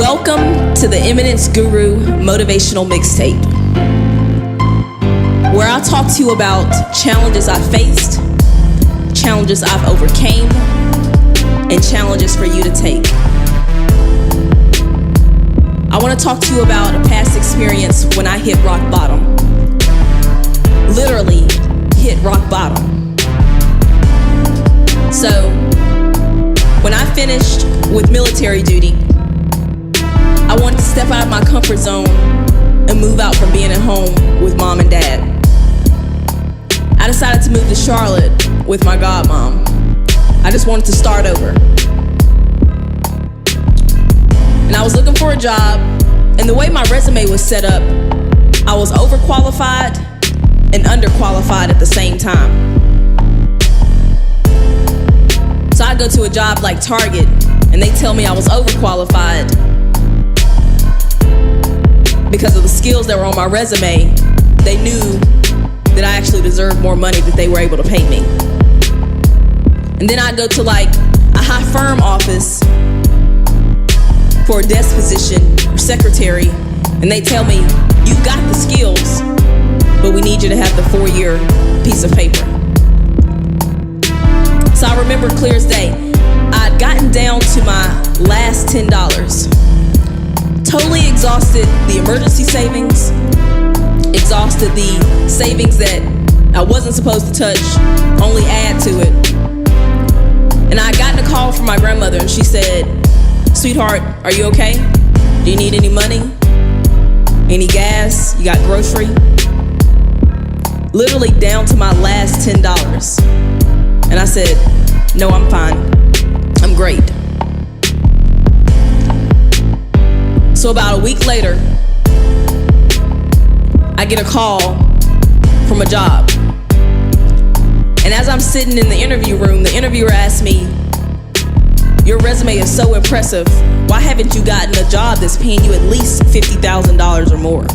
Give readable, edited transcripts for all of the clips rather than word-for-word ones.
Welcome to the Eminence Guru Motivational Mixtape, where I talk to you about challenges I faced, challenges I've overcame, and challenges for you to take. I want to talk to you about a past experience when I hit rock bottom. Literally hit rock bottom. So, when I finished with military duty, I wanted to step out of my comfort zone and move out from being at home with mom and dad. I decided to move to Charlotte with my godmom. I just wanted to start over. And I was looking for a job, and the way my resume was set up, I was overqualified and underqualified at the same time. So I'd go to a job like Target, and they tell me I was overqualified because of the skills that were on my resume. They knew that I actually deserved more money that they were able to pay me. And then I'd go to like a high firm office for a desk position or secretary, and they tell me, you've got the skills, but we need you to have the 4-year piece of paper. So I remember clear as day, I'd gotten down to my last $10. Totally exhausted the emergency savings, exhausted the savings that I wasn't supposed to touch, only add to it. And I got a call from my grandmother, and she said, "Sweetheart, are you okay? Do you need any money? Any gas? You got grocery?" Literally down to my last $10. And I said, "No, I'm fine. I'm great." So about a week later, I get a call from a job. And as I'm sitting in the interview room, the interviewer asked me, "Your resume is so impressive. Why haven't you gotten a job that's paying you at least $50,000 or more?"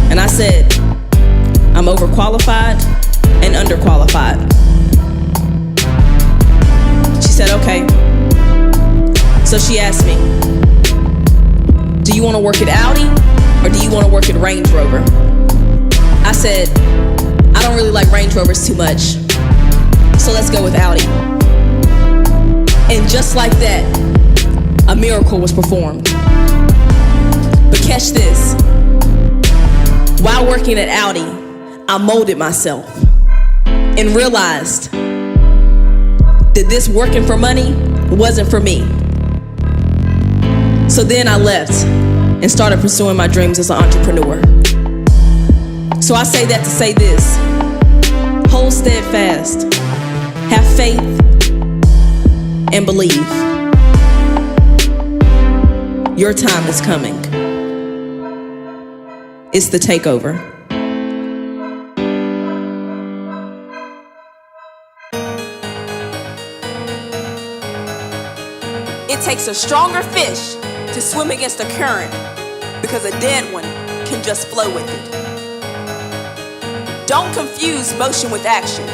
And I said, "I'm overqualified and underqualified." She said, "Okay." So she asked me, "Do you want to work at Audi or do you want to work at Range Rover?" I said, "I don't really like Range Rovers too much, so let's go with Audi." And just like that, a miracle was performed. But catch this. While working at Audi, I molded myself and realized that this working for money wasn't for me. So then I left and started pursuing my dreams as an entrepreneur. So I say that to say this: hold steadfast, have faith, and believe. Your time is coming. It's the takeover. It takes a stronger fish to swim against the current, because a dead one can just flow with it. Don't confuse motion with action.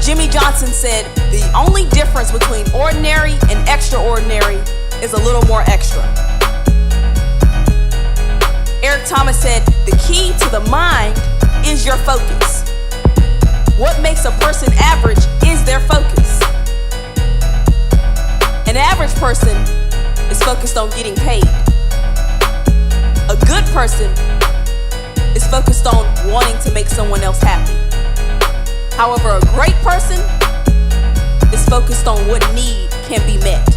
Jimmy Johnson said, "The only difference between ordinary and extraordinary is a little more extra." Eric Thomas said, "The key to the mind is your focus. What makes a person average is their focus. An average person is focused on getting paid. A good person is focused on wanting to make someone else happy. However, a great person is focused on what need can be met."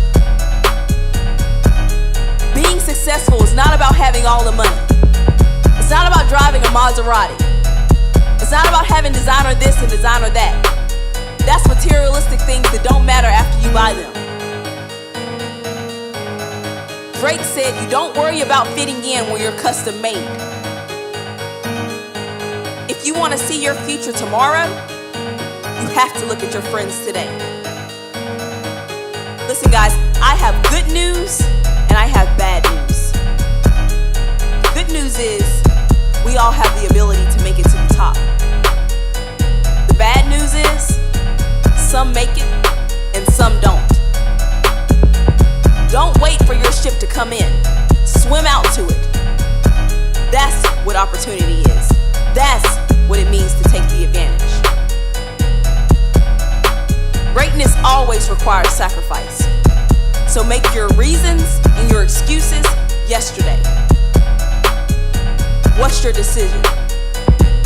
Being successful is not about having all the money. It's not about driving a Maserati. It's not about having designer this and designer that. That's materialistic things that don't matter after you buy them. Drake said, "You don't worry about fitting in when you're custom made." If you want to see your future tomorrow, you have to look at your friends today. Listen, guys, I have good news and I have bad news. Good news is we all have the ability to make it to the top. The bad news is some make it and some don't. requires sacrifice. So make your reasons and your excuses yesterday. What's your decision?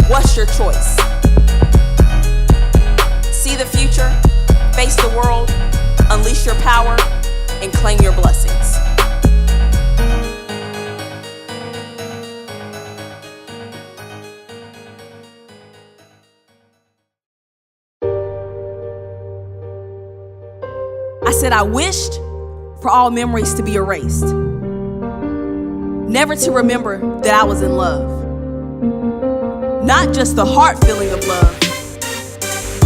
What's your choice? See the future, face the world, unleash your power, and claim your blessings. I said I wished for all memories to be erased. Never to remember that I was in love. Not just the heart feeling of love,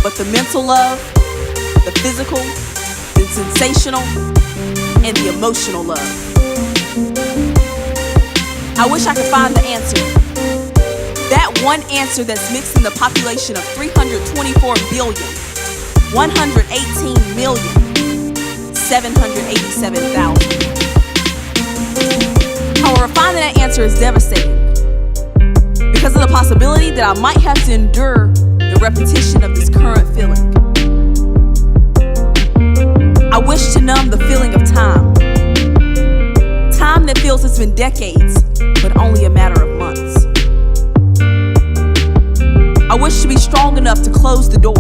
but the mental love, the physical, the sensational, and the emotional love. I wish I could find the answer. That one answer that's mixed in the population of 324 billion, 118 million, 787,000. However, finding that answer is devastating because of the possibility that I might have to endure the repetition of this current feeling. I wish to numb the feeling of time. Time that feels it's been decades, but only a matter of months. I wish to be strong enough to close the door.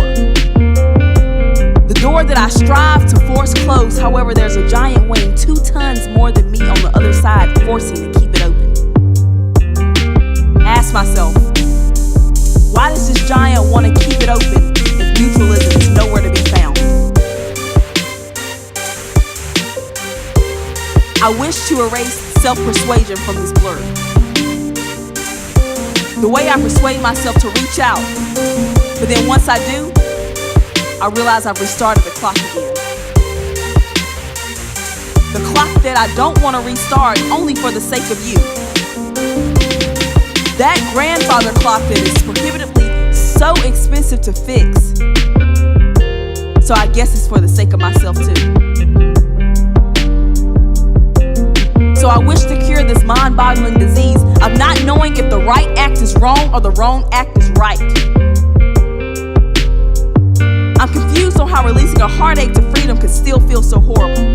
The door that I strive to force closed, however, there's a giant weighing 2 tons more than me on the other side, forcing to keep it open. Ask myself, why does this giant want to keep it open if neutralism is nowhere to be found? I wish to erase self-persuasion from this blur. The way I persuade myself to reach out, but then once I do, I realize I've restarted the clock again. The clock that I don't want to restart only for the sake of you. That grandfather clock that is prohibitively so expensive to fix. So I guess it's for the sake of myself too. So I wish to cure this mind-boggling disease of not knowing if the right act is wrong or the wrong act is right. I'm confused on how releasing a heartache to freedom could still feel so horrible.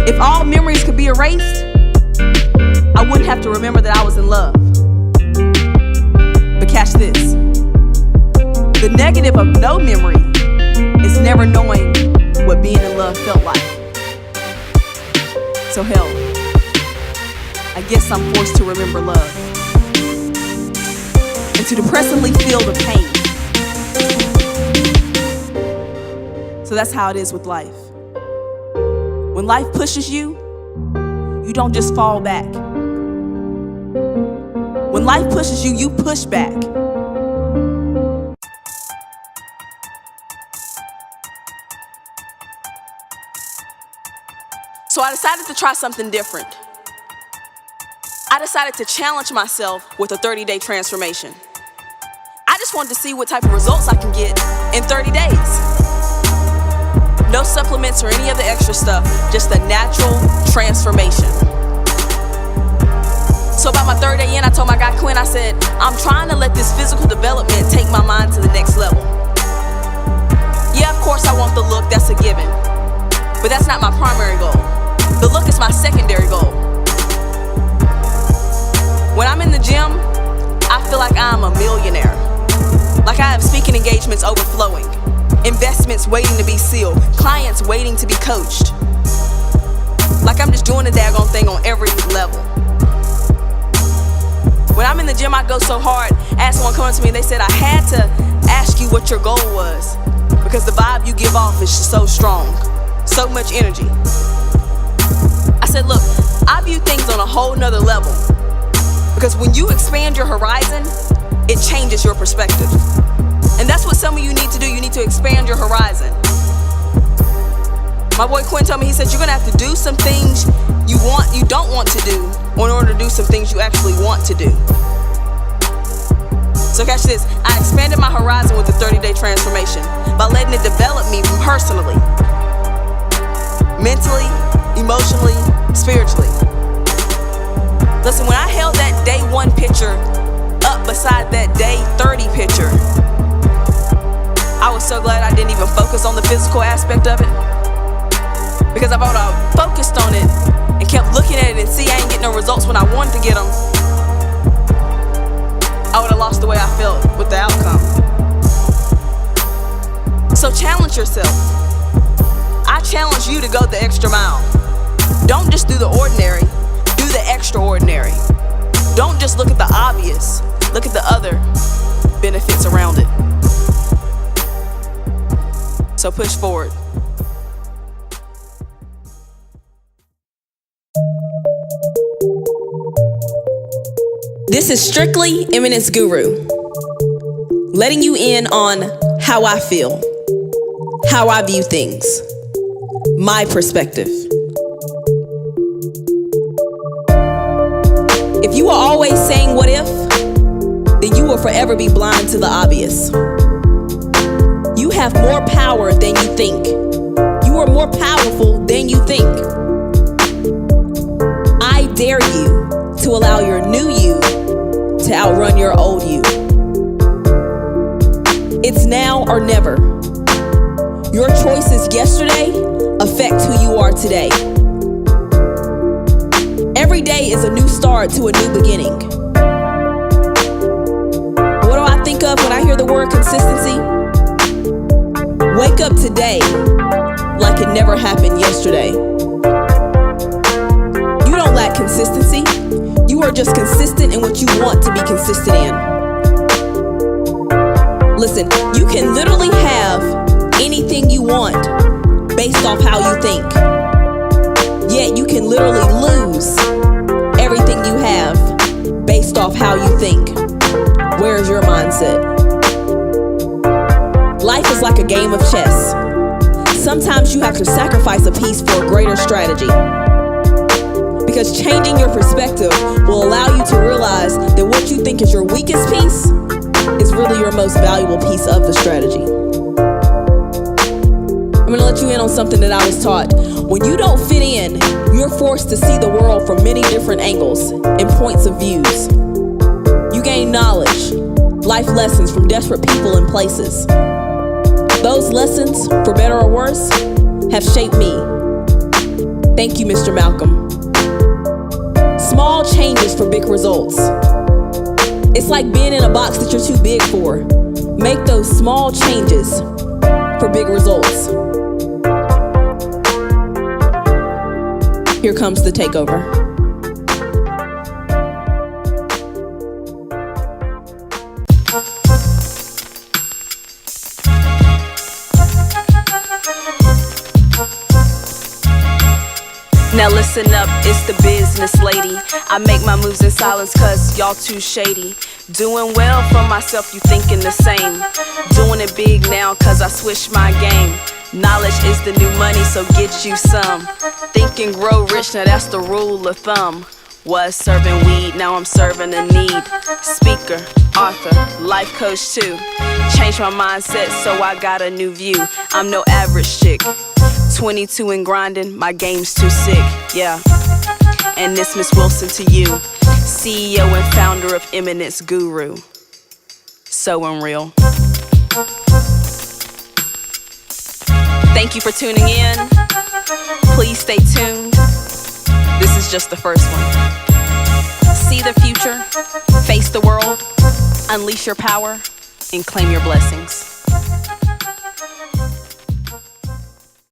If all memories could be erased, I wouldn't have to remember that I was in love. But catch this. The negative of no memory is never knowing what being in love felt like. So hell, I guess I'm forced to remember love. And to depressingly feel the pain. So that's how it is with life. When life pushes you, you don't just fall back. When life pushes you, you push back. So I decided to try something different. I decided to challenge myself with a 30-day transformation. I just wanted to see what type of results I can get in 30 days. No supplements or any of the extra stuff, just a natural transformation. So about my 3rd day in, I told my guy Quinn, I said, I'm trying to let this physical development take my mind to the next level. Yeah, of course I want the look, that's a given. But that's not my primary goal. The look is my secondary goal. When I'm in the gym, I feel like I'm a millionaire. Like I have speaking engagements overflowing, investments waiting to be sealed, clients waiting to be coached. Like I'm just doing the daggone thing on every level. When I'm in the gym, I go so hard. I had someone come to me and they said, I had to ask you what your goal was because the vibe you give off is just so strong, so much energy. I said, look, I view things on a whole nother level because when you expand your horizon, it changes your perspective. And that's what some of you need to do. You need to expand your horizon. My boy Quinn told me, he said, you're gonna have to do some things you don't want to do in order to do some things you actually want to do. So catch this, I expanded my horizon with the 30-day transformation by letting it develop me personally, mentally, emotionally, spiritually. Listen, when I held that day 1 picture up beside that day 30 picture, I was so glad I didn't even focus on the physical aspect of it. Because if I would have focused on it and kept looking at it and see I ain't getting no results when I wanted to get them, I would have lost the way I felt with the outcome. So challenge yourself. I challenge you to go the extra mile. Don't just do the ordinary, do the extraordinary. Don't just look at the obvious, look at the other benefits around it. So push forward. This is strictly Eminence Guru, letting you in on how I feel, how I view things, my perspective. If you are always saying what if, then you will forever be blind to the obvious. You have more power than you think. You are more powerful than you think. I dare you to allow your new you to outrun your old you. It's now or never. Your choices yesterday affect who you are today. Every day is a new start to a new beginning. What do I think of when I hear the word consistency? Wake up today like it never happened yesterday. You don't lack consistency. You are just consistent in what you want to be consistent in. Listen, you can literally have anything you want based off how you think. Yet you can literally lose everything you have based off how you think. Where is your mindset? Life is like a game of chess. Sometimes you have to sacrifice a piece for a greater strategy. Because changing your perspective will allow you to realize that what you think is your weakest piece is really your most valuable piece of the strategy. I'm gonna let you in on something that I was taught. When you don't fit in, you're forced to see the world from many different angles and points of views. You gain knowledge, life lessons from desperate people and places. Those lessons, for better or worse, have shaped me. Thank you, Mr. Malcolm. Small changes for big results. It's like being in a box that you're too big for. Make those small changes for big results. Here comes the takeover. Now listen up, it's the business lady. I make my moves in silence cause y'all too shady. Doing well for myself, you thinking the same. Doing it big now cause I switched my game. Knowledge is the new money, so get you some. Think and grow rich, now that's the rule of thumb. Was serving weed, now I'm serving a need. Speaker, author, life coach too. Changed my mindset, so I got a new view. I'm no average chick. 22 and grinding, my game's too sick, yeah. And this Miss Wilson to you, CEO and founder of Eminence Guru. So unreal. Thank you for tuning in. Please stay tuned. This is just the first one. See the future, face the world, unleash your power, and claim your blessings.